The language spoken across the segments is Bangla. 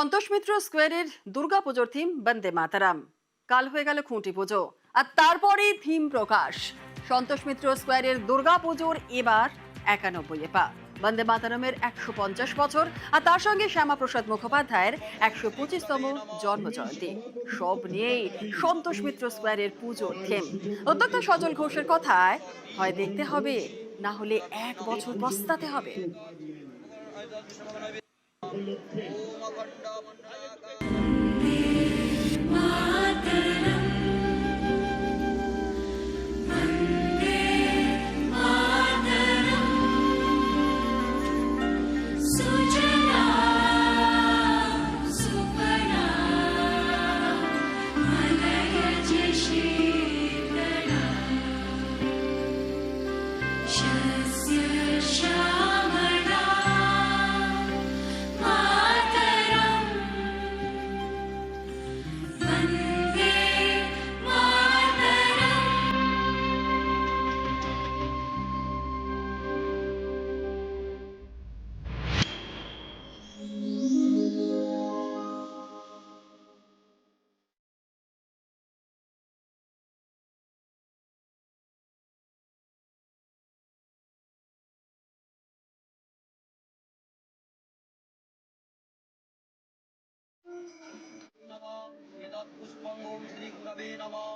সন্তোষ মিত্র স্কোয়ারের দুর্গাপুজোর থিম বন্দে মাতারাম। কাল হয়ে গেল খুঁটি পুজো, আর তারপরেই থিম প্রকাশ। সন্তোষ মিত্র স্কোয়ারের দুর্গাপুজোর এবার 91 পা। বন্দে মাতারামের 150 বছর, আর তার সঙ্গে শ্যামাপ্রসাদ মুখোপাধ্যায়ের 125তম জন্মজয়ন্তী। সব নিয়েই সন্তোষ মিত্র স্কোয়ারের পুজোর থিম। উদ্যোক্তা সজল ঘোষের কথায়, হয় দেখতে হবে, না হলে 1 বছর পস্তাতে হবে।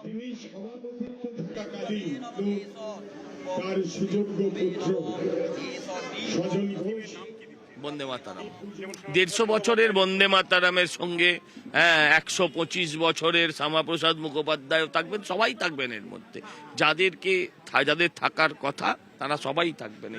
তিনি সভাপতিত্ব থাকাকালীন তার সুযোগ্য পুত্র সজল ঘোষ বন্দে মাতারাম 150 বছরের বন্দে মাতারামের সঙ্গে 125 বছরের শ্যামাপ্রসাদ মুখোপাধ্যায় থাকবেন, সবাই থাকবেন এর মধ্যে। যাদের থাকার কথা তারা সবাই থাকবেন।